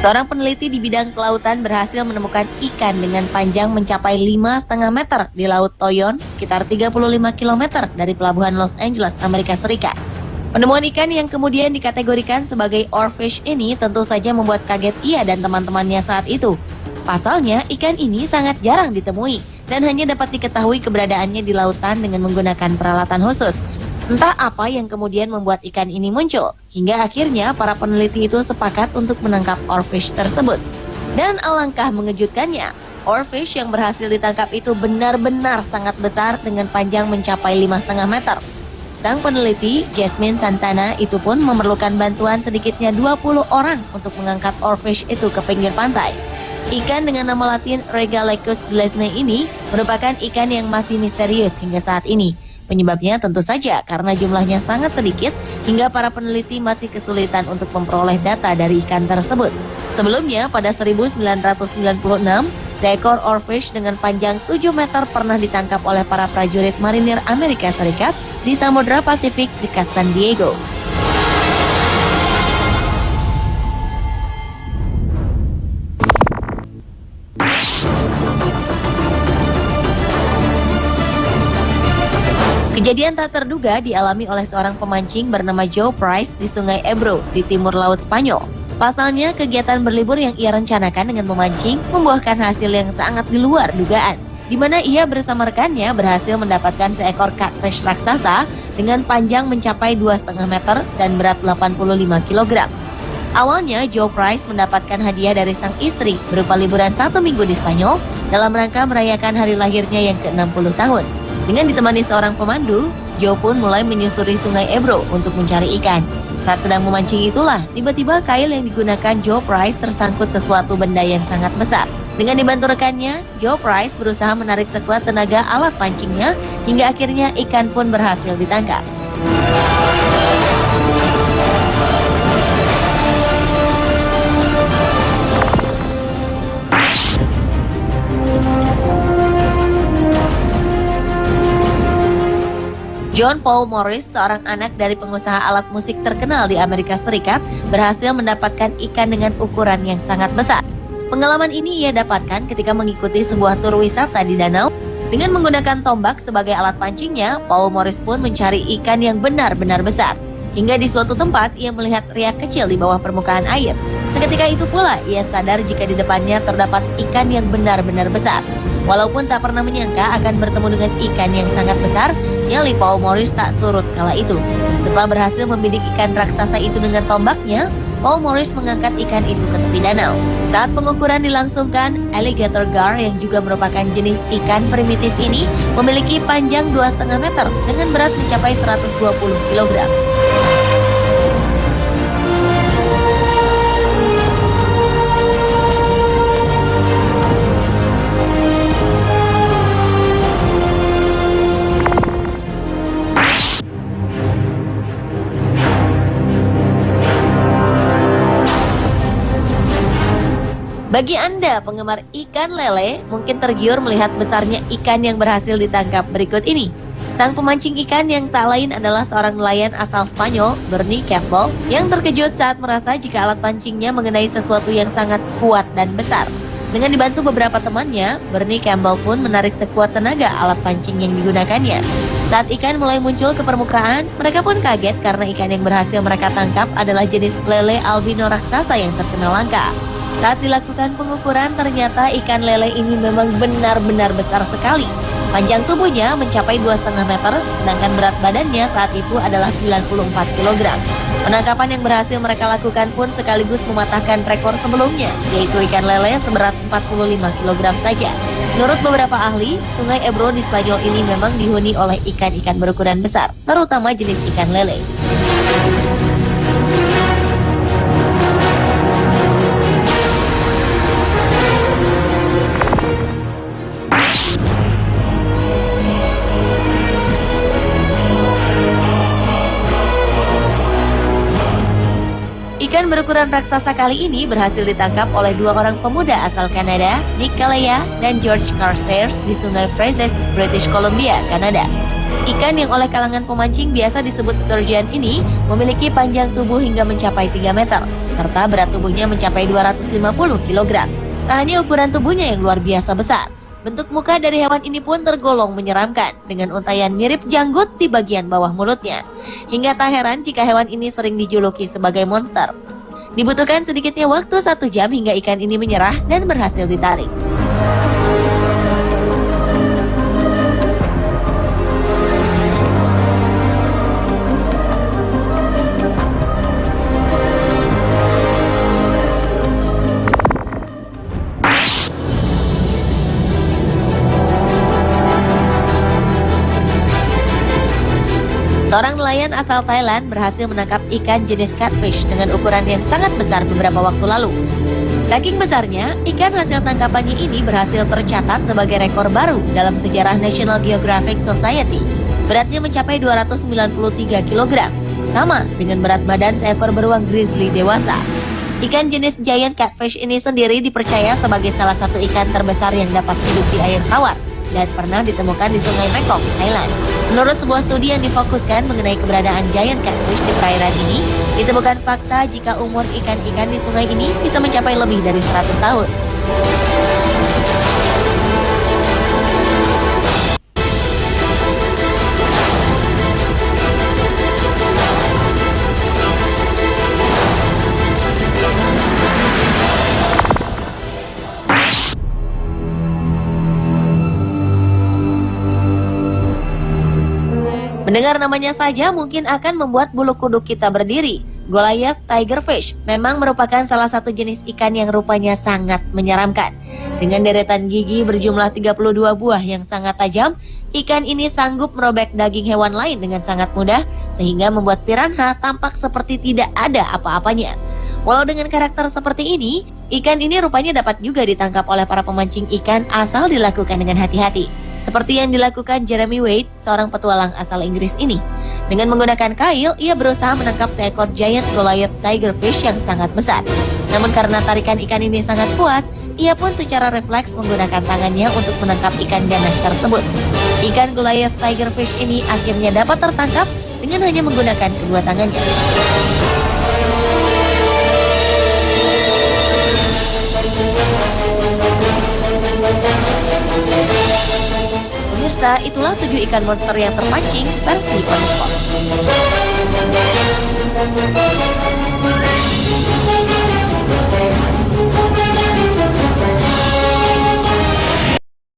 Seorang peneliti di bidang kelautan berhasil menemukan ikan dengan panjang mencapai 5,5 meter di Laut Toyon, sekitar 35 km dari pelabuhan Los Angeles, Amerika Serikat. Penemuan ikan yang kemudian dikategorikan sebagai oarfish ini tentu saja membuat kaget ia dan teman-temannya saat itu. Pasalnya, ikan ini sangat jarang ditemui dan hanya dapat diketahui keberadaannya di lautan dengan menggunakan peralatan khusus. Entah apa yang kemudian membuat ikan ini muncul, hingga akhirnya para peneliti itu sepakat untuk menangkap oarfish tersebut. Dan alangkah mengejutkannya, oarfish yang berhasil ditangkap itu benar-benar sangat besar dengan panjang mencapai 5,5 meter. Sang peneliti, Jasmine Santana, itu pun memerlukan bantuan sedikitnya 20 orang untuk mengangkat oarfish itu ke pinggir pantai. Ikan dengan nama latin Regalecus glesne ini merupakan ikan yang masih misterius hingga saat ini. Penyebabnya tentu saja karena jumlahnya sangat sedikit hingga para peneliti masih kesulitan untuk memperoleh data dari ikan tersebut. Sebelumnya pada 1996, seekor oarfish dengan panjang 7 meter pernah ditangkap oleh para prajurit marinir Amerika Serikat di Samudra Pasifik dekat San Diego. Kejadian tak terduga dialami oleh seorang pemancing bernama Joe Price di Sungai Ebro di timur Laut Spanyol. Pasalnya, kegiatan berlibur yang ia rencanakan dengan memancing membuahkan hasil yang sangat di luar dugaan, di mana ia bersama rekannya berhasil mendapatkan seekor catfish raksasa dengan panjang mencapai 2,5 meter dan berat 85 kg. Awalnya, Joe Price mendapatkan hadiah dari sang istri berupa liburan 1 minggu di Spanyol dalam rangka merayakan hari lahirnya yang ke-60 tahun. Dengan ditemani seorang pemandu, Joe pun mulai menyusuri Sungai Ebro untuk mencari ikan. Saat sedang memancing itulah, tiba-tiba kail yang digunakan Joe Price tersangkut sesuatu benda yang sangat besar. Dengan dibantu rekannya, Joe Price berusaha menarik sekuat tenaga alat pancingnya hingga akhirnya ikan pun berhasil ditangkap. John Paul Morris, seorang anak dari pengusaha alat musik terkenal di Amerika Serikat, berhasil mendapatkan ikan dengan ukuran yang sangat besar. Pengalaman ini ia dapatkan ketika mengikuti sebuah tur wisata di danau. Dengan menggunakan tombak sebagai alat pancingnya, Paul Morris pun mencari ikan yang benar-benar besar. Hingga di suatu tempat, ia melihat riak kecil di bawah permukaan air. Seketika itu pula, ia sadar jika di depannya terdapat ikan yang benar-benar besar. Walaupun tak pernah menyangka akan bertemu dengan ikan yang sangat besar, nyali Paul Morris tak surut kala itu. Setelah berhasil membidik ikan raksasa itu dengan tombaknya, Paul Morris mengangkat ikan itu ke tepi danau. Saat pengukuran dilangsungkan, alligator gar yang juga merupakan jenis ikan primitif ini memiliki panjang 2,5 meter dengan berat mencapai 120 kg. Bagi Anda penggemar ikan lele, mungkin tergiur melihat besarnya ikan yang berhasil ditangkap berikut ini. Sang pemancing ikan yang tak lain adalah seorang nelayan asal Spanyol, Bernie Campbell, yang terkejut saat merasa jika alat pancingnya mengenai sesuatu yang sangat kuat dan besar. Dengan dibantu beberapa temannya, Bernie Campbell pun menarik sekuat tenaga alat pancing yang digunakannya. Saat ikan mulai muncul ke permukaan, mereka pun kaget karena ikan yang berhasil mereka tangkap adalah jenis lele albino raksasa yang terkenal langka. Saat dilakukan pengukuran, ternyata ikan lele ini memang benar-benar besar sekali. Panjang tubuhnya mencapai 2,5 meter, sedangkan berat badannya saat itu adalah 94 kg. Penangkapan yang berhasil mereka lakukan pun sekaligus mematahkan rekor sebelumnya, yaitu ikan lele seberat 45 kg saja. Menurut beberapa ahli, Sungai Ebro di Spanyol ini memang dihuni oleh ikan-ikan berukuran besar, terutama jenis ikan lele. Ikan berukuran raksasa kali ini berhasil ditangkap oleh dua orang pemuda asal Kanada, Nick Calleya dan George Carstairs di Sungai Brazos, British Columbia, Kanada. Ikan yang oleh kalangan pemancing biasa disebut sturgeon ini memiliki panjang tubuh hingga mencapai 3 meter, serta berat tubuhnya mencapai 250 kg. Tak hanya ukuran tubuhnya yang luar biasa besar, bentuk muka dari hewan ini pun tergolong menyeramkan dengan untaian mirip janggut di bagian bawah mulutnya. Hingga tak heran jika hewan ini sering dijuluki sebagai monster. Dibutuhkan sedikitnya waktu 1 jam hingga ikan ini menyerah dan berhasil ditarik. Seorang nelayan asal Thailand berhasil menangkap ikan jenis catfish dengan ukuran yang sangat besar beberapa waktu lalu. Saking besarnya, ikan hasil tangkapannya ini berhasil tercatat sebagai rekor baru dalam sejarah National Geographic Society. Beratnya mencapai 293 kg, sama dengan berat badan seekor beruang grizzly dewasa. Ikan jenis giant catfish ini sendiri dipercaya sebagai salah satu ikan terbesar yang dapat hidup di air tawar dan pernah ditemukan di Sungai Mekong, Thailand. Menurut sebuah studi yang difokuskan mengenai keberadaan giant catfish di perairan ini, ditemukan fakta jika umur ikan-ikan di sungai ini bisa mencapai lebih dari 100 tahun. Mendengar namanya saja mungkin akan membuat bulu kuduk kita berdiri. Goliath tigerfish memang merupakan salah satu jenis ikan yang rupanya sangat menyeramkan. Dengan deretan gigi berjumlah 32 buah yang sangat tajam, ikan ini sanggup merobek daging hewan lain dengan sangat mudah, sehingga membuat piranha tampak seperti tidak ada apa-apanya. Walau dengan karakter seperti ini, ikan ini rupanya dapat juga ditangkap oleh para pemancing ikan asal dilakukan dengan hati-hati. Seperti yang dilakukan Jeremy Wade, seorang petualang asal Inggris ini. Dengan menggunakan kail, ia berusaha menangkap seekor giant Goliath tigerfish yang sangat besar. Namun karena tarikan ikan ini sangat kuat, ia pun secara refleks menggunakan tangannya untuk menangkap ikan ganas tersebut. Ikan Goliath tigerfish ini akhirnya dapat tertangkap dengan hanya menggunakan kedua tangannya. Pemirsa, itulah 7 ikan monster yang terpancing versi On Spot.